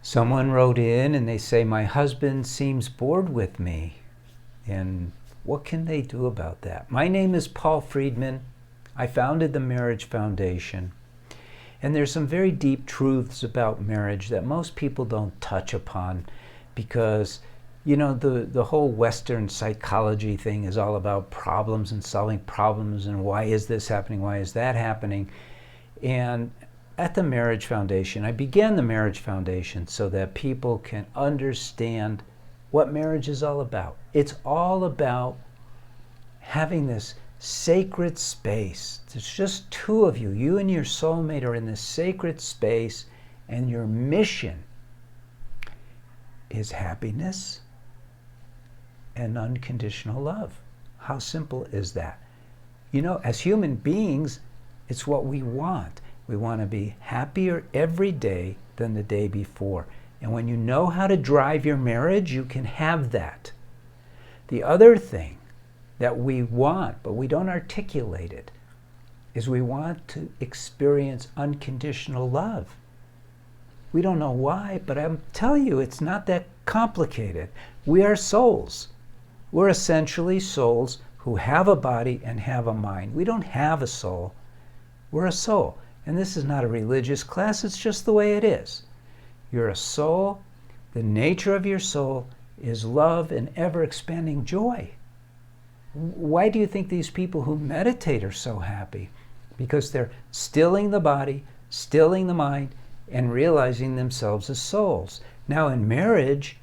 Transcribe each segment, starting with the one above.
Someone wrote in and they say, my husband seems bored with me. And what can they do about that? My name is Paul Friedman. I founded the Marriage Foundation. And there's some very deep truths about marriage that most people don't touch upon because, you know, the whole Western psychology thing is all about problems and solving problems and why is this happening, why is that happening. And at the Marriage Foundation, I began the Marriage Foundation so that people can understand what marriage is all about. It's all about having this sacred space. There's just two of you. You and your soulmate are in this sacred space, and your mission is happiness and unconditional love. How simple is that? You know, as human beings, it's what we want. We want to be happier every day than the day before. And when you know how to drive your marriage, you can have that. The other thing that we want, but we don't articulate it, is we want to experience unconditional love. We don't know why, but I'm telling you, it's not that complicated. We are souls. We're essentially souls who have a body and have a mind. We don't have a soul. We're a soul. And this is not a religious class, it's just the way it is. You're a soul. The nature of your soul is love and ever-expanding joy. Why do you think these people who meditate are so happy? Because they're stilling the body, stilling the mind, and realizing themselves as souls. Now in marriage,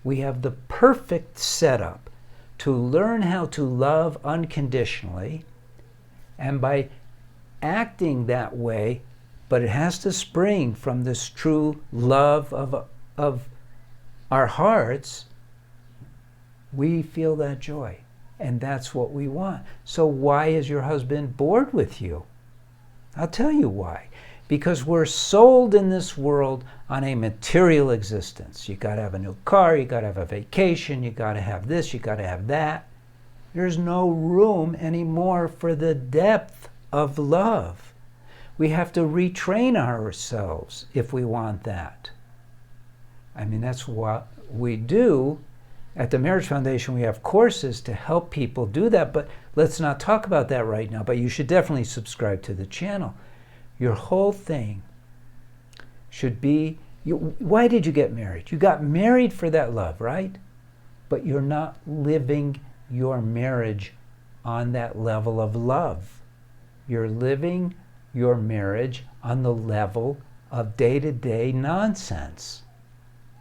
we have the perfect setup to learn how to love unconditionally, and by acting that way, but it has to spring from this true love of our hearts, we feel that joy. And that's what we want. So why is your husband bored with you? I'll tell you why. Because we're sold in this world on a material existence. You got to have a new car, you got to have a vacation, you got to have this, you got to have that. There's no room anymore for the depth of love. We have to retrain ourselves if we want that. I mean, that's what we do. At the Marriage Foundation, we have courses to help people do that, but let's not talk about that right now. But you should definitely subscribe to the channel. Your whole thing should be, why did you get married? You got married for that love, right? But you're not living your marriage on that level of love. You're living your marriage on the level of day-to-day nonsense.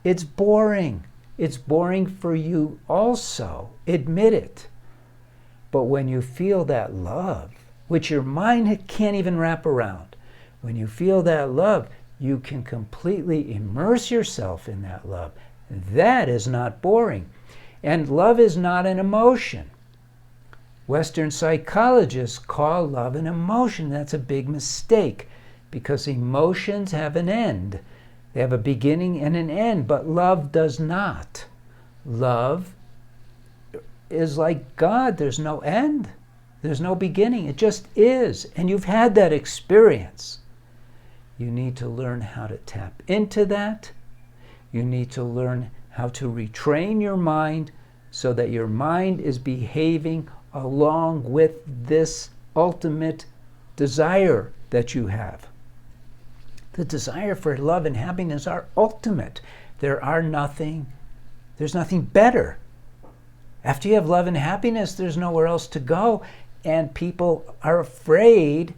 It's boring. It's boring for you also. Admit it. But when you feel that love, which your mind can't even wrap around, when you feel that love, you can completely immerse yourself in that love. That is not boring. And love is not an emotion. Western psychologists call love an emotion. That's a big mistake because emotions have an end. They have a beginning and an end, but love does not. Love is like God. There's no end. There's no beginning. It just is. And you've had that experience. You need to learn how to tap into that. You need to learn how to retrain your mind so that your mind is behaving along with this ultimate desire that you have. The desire for love and happiness are ultimate. There's nothing better. After you have love and happiness, there's nowhere else to go. And people are afraid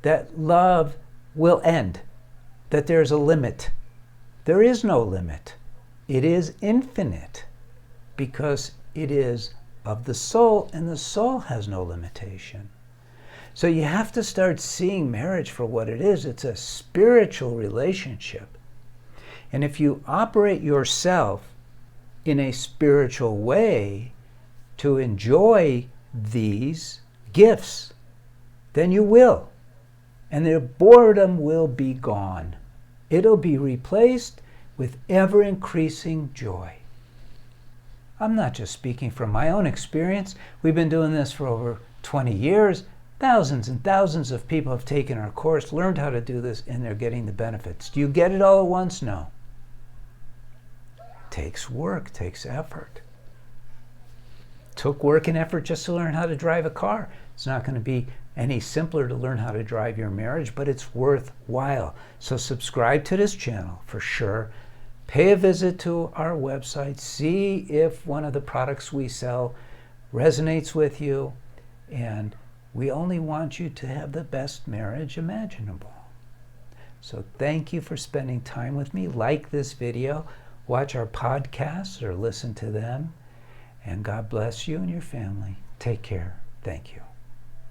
that love will end, that there's a limit. There is no limit. It is infinite because it is of the soul, and the soul has no limitation. So you have to start seeing marriage for what it is. It's a spiritual relationship. And if you operate yourself in a spiritual way to enjoy these gifts, then you will. And the boredom will be gone. It'll be replaced with ever-increasing joy. I'm not just speaking from my own experience. We've been doing this for over 20 years. Thousands and thousands of people have taken our course, learned how to do this, and they're getting the benefits. Do you get it all at once? No. takes work, takes effort. Took work and effort just to learn how to drive a car. It's not going to be any simpler to learn how to drive your marriage, but it's worthwhile. So subscribe to this channel for sure. Pay a visit to our website. See if one of the products we sell resonates with you. And we only want you to have the best marriage imaginable. So thank you for spending time with me. Like this video, watch our podcasts or listen to them. And God bless you and your family. Take care. Thank you.